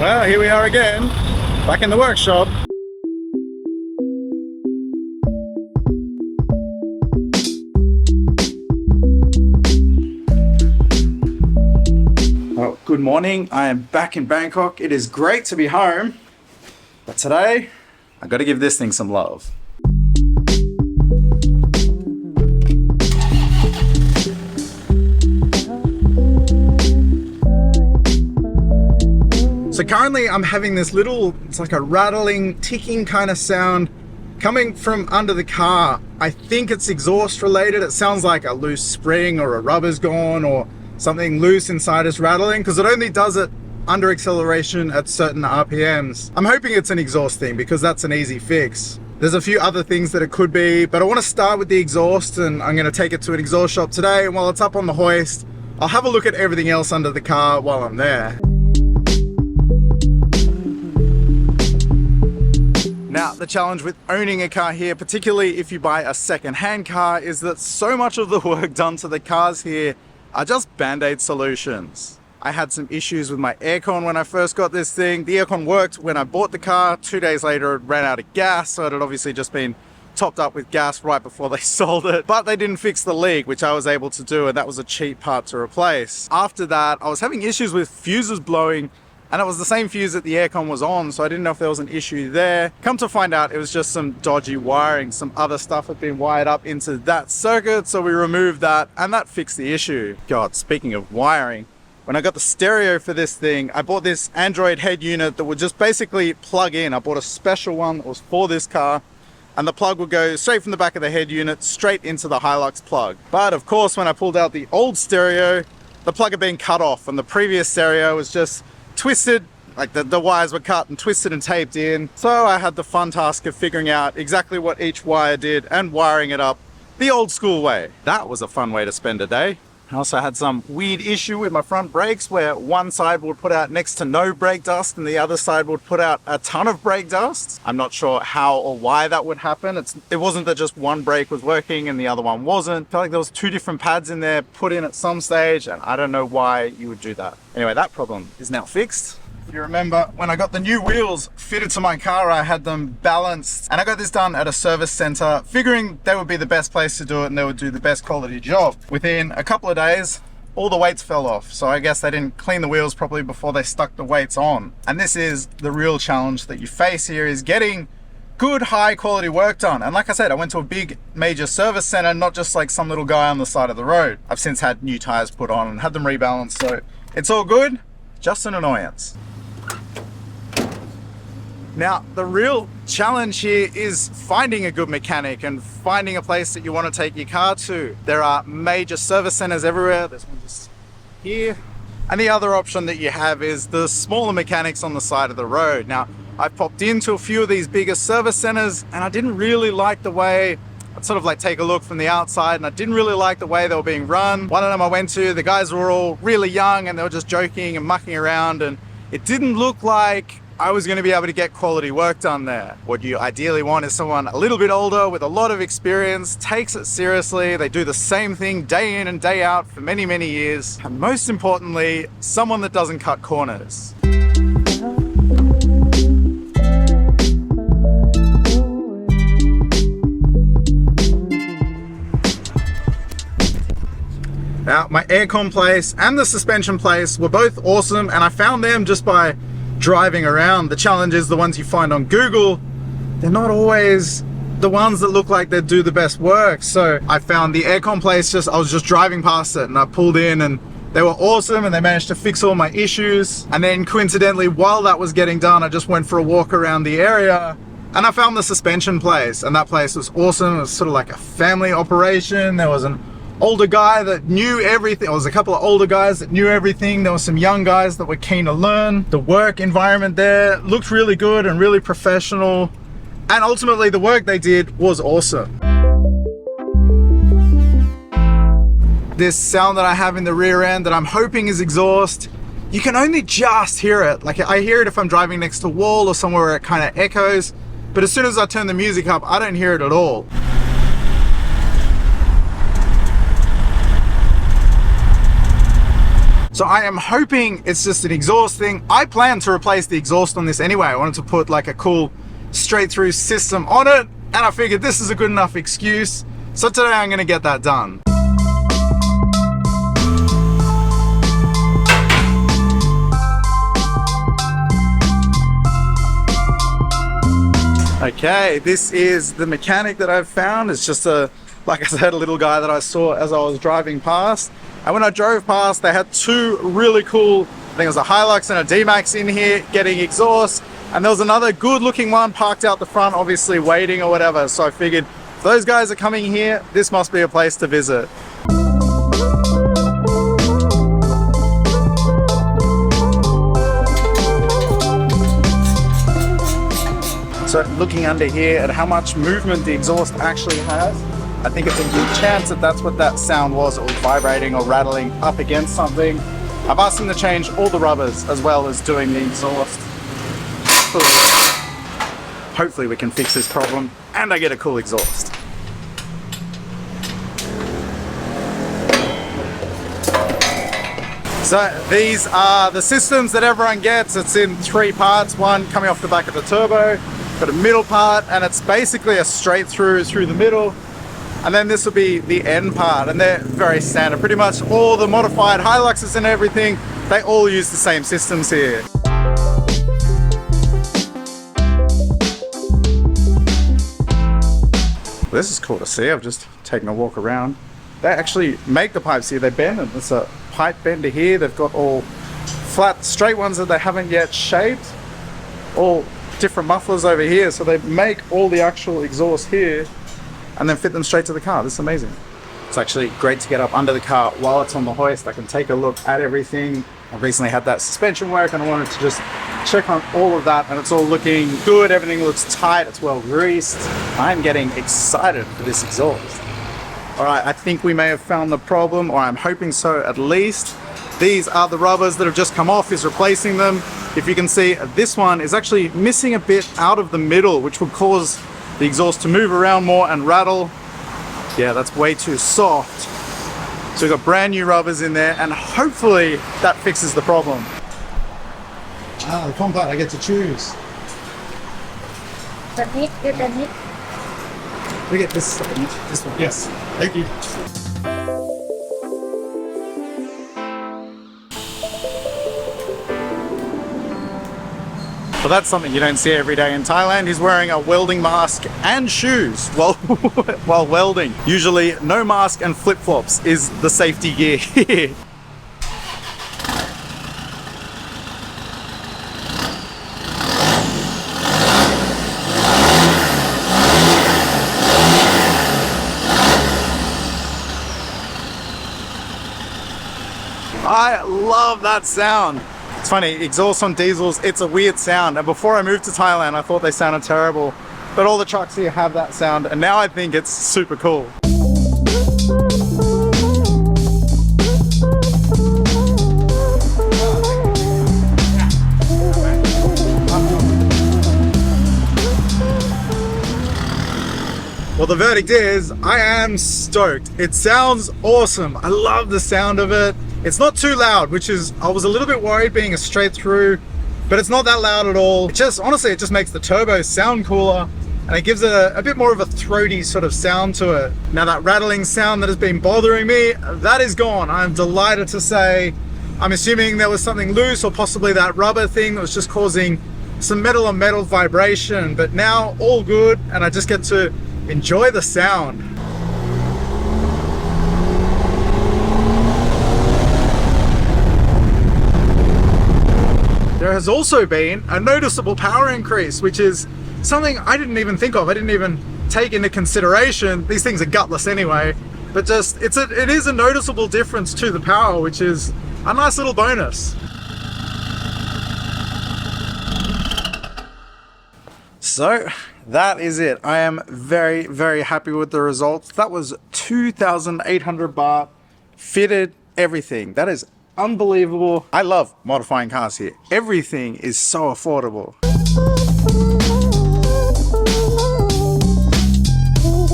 Well, here we are again, back in the workshop. Oh, good morning. I am back in Bangkok. It is great to be home, but today I got to give this thing some love. So currently I'm having this little, it's like a rattling, ticking kind of sound coming from under the car. I think it's exhaust related. It sounds like a loose spring or a rubber's gone or something loose inside is rattling, because it only does it under acceleration at certain RPMs. I'm hoping it's an exhaust thing because that's an easy fix. There's a few other things that it could be, but I want to start with the exhaust, and I'm going to take it to an exhaust shop today. And while it's up on the hoist, I'll have a look at everything else under the car while I'm there. Now, the challenge with owning a car here, particularly if you buy a second-hand car, is that so much of the work done to the cars here are just band-aid solutions. I had some issues with my aircon when I first got this thing. The aircon worked when I bought the car. 2 days later, it ran out of gas, so it had obviously just been topped up with gas right before they sold it. But they didn't fix the leak, which I was able to do, and that was a cheap part to replace. After that, I was having issues with fuses blowing, and it was the same fuse that the aircon was on, so I didn't know if there was an issue there. Come to find out, it was just some dodgy wiring. Some other stuff had been wired up into that circuit, so we removed that, and that fixed the issue. God, speaking of wiring, when I got the stereo for this thing, I bought this Android head unit that would just basically plug in. I bought a special one that was for this car, and the plug would go straight from the back of the head unit straight into the Hilux plug. But of course, when I pulled out the old stereo, the plug had been cut off, and the previous stereo was just twisted, like the wires were cut and twisted and taped in. So I had the fun task of figuring out exactly what each wire did and wiring it up the old school way. That was a fun way to spend a day. I also had some weird issue with my front brakes where one side would put out next to no brake dust and the other side would put out a ton of brake dust. I'm not sure how or why that would happen. It wasn't that just one brake was working and the other one wasn't. I felt like there was 2 different pads in there put in at some stage, and I don't know why you would do that. Anyway, that problem is now fixed. If you remember, when I got the new wheels fitted to my car, I had them balanced, and I got this done at a service center, figuring they would be the best place to do it and they would do the best quality job. Within a couple of days, all the weights fell off, so I guess they didn't clean the wheels properly before they stuck the weights on. And this is the real challenge that you face here, is getting good high quality work done. And like I said, I went to a big major service center, not just like some little guy on the side of the road. I've since had new tires put on and had them rebalanced, so it's all good, just an annoyance. Now, the real challenge here is finding a good mechanic and finding a place that you want to take your car to. There are major service centers everywhere. There's one just here. And the other option that you have is the smaller mechanics on the side of the road. Now, I've popped into a few of these bigger service centers, and I didn't really like the way, I'd sort of like take a look from the outside, and I didn't really like the way they were being run. One of them I went to, the guys were all really young and they were just joking and mucking around, and it didn't look like I was going to be able to get quality work done there. What you ideally want is someone a little bit older with a lot of experience, takes it seriously, they do the same thing day in and day out for many, many years, and most importantly, someone that doesn't cut corners. Now, my aircon place and the suspension place were both awesome, and I found them just by driving around. The challenge is the ones you find on Google, they're not always the ones that look like they do the best work. So I found the aircon place, I was just driving past it and I pulled in, and they were awesome and they managed to fix all my issues. And then coincidentally, while that was getting done, I just went for a walk around the area and I found the suspension place, and that place was awesome. It was sort of like a family operation. There was an older guy that knew everything. There was a couple of older guys that knew everything. There were some young guys that were keen to learn. The work environment there looked really good and really professional. And ultimately the work they did was awesome. This sound that I have in the rear end that I'm hoping is exhaust, you can only just hear it. Like, I hear it if I'm driving next to a wall or somewhere where it kind of echoes. But as soon as I turn the music up, I don't hear it at all. So I am hoping it's just an exhaust thing. I plan to replace the exhaust on this anyway. I wanted to put like a cool straight through system on it, and I figured this is a good enough excuse. So today I'm gonna get that done. Okay, this is the mechanic that I've found. It's just like I said, a little guy that I saw as I was driving past. And when I drove past, they had two really cool, I think it was a Hilux and a D-Max in here getting exhaust. And there was another good looking one parked out the front, obviously waiting or whatever. So I figured if those guys are coming here, this must be a place to visit. So looking under here at how much movement the exhaust actually has, I think it's a good chance that that's what that sound was. It was vibrating or rattling up against something. I've asked them to change all the rubbers as well as doing the exhaust. Hopefully we can fix this problem and I get a cool exhaust. So these are the systems that everyone gets. It's in three parts. One coming off the back of the turbo, got a middle part, and it's basically a straight through the middle. And then this will be the end part, and they're very standard. Pretty much all the modified Hiluxes and everything, they all use the same systems here. Well, this is cool to see. I've just taken a walk around. They actually make the pipes here. They bend them. It's a pipe bender here. They've got all flat, straight ones that they haven't yet shaped. All different mufflers over here. So they make all the actual exhaust here and then fit them straight to the car. This is amazing. It's actually great to get up under the car while it's on the hoist. I can take a look at everything. I recently had that suspension work and I wanted to just check on all of that, and it's all looking good. Everything looks tight. It's well greased. I'm getting excited for this exhaust. All right, I think we may have found the problem, or I'm hoping so at least. These are the rubbers that have just come off. Is replacing them. If you can see, this one is actually missing a bit out of the middle, which would cause the exhaust to move around more and rattle. Yeah, that's way too soft. So we've got brand new rubbers in there, and hopefully that fixes the problem. Ah, the compact, I get to choose. We get this one. Yes, thank you. Well, that's something you don't see every day in Thailand. He's wearing a welding mask and shoes while welding. Usually no mask and flip-flops is the safety gear here. I love that sound. It's funny, exhaust on diesels, it's a weird sound. And before I moved to Thailand, I thought they sounded terrible. But all the trucks here have that sound, and now I think it's super cool. Well, the verdict is, I am stoked. It sounds awesome. I love the sound of it. It's not too loud, which is, I was a little bit worried being a straight through, but it's not that loud at all. It just, honestly, it just makes the turbo sound cooler, and it gives it a bit more of a throaty sort of sound to it. Now that rattling sound that has been bothering me, that is gone. I'm delighted to say. I'm assuming there was something loose, or possibly that rubber thing that was just causing some metal on metal vibration, but now all good, and I just get to enjoy the sound. There has also been a noticeable power increase, which is something I didn't even think of. I didn't even take into consideration. These things are gutless anyway, but just it is a noticeable difference to the power, which is a nice little bonus. So that is it. I am very, very happy with the results. That was 2,800 baht, fitted, everything. That is unbelievable. I love modifying cars here. Everything is so affordable.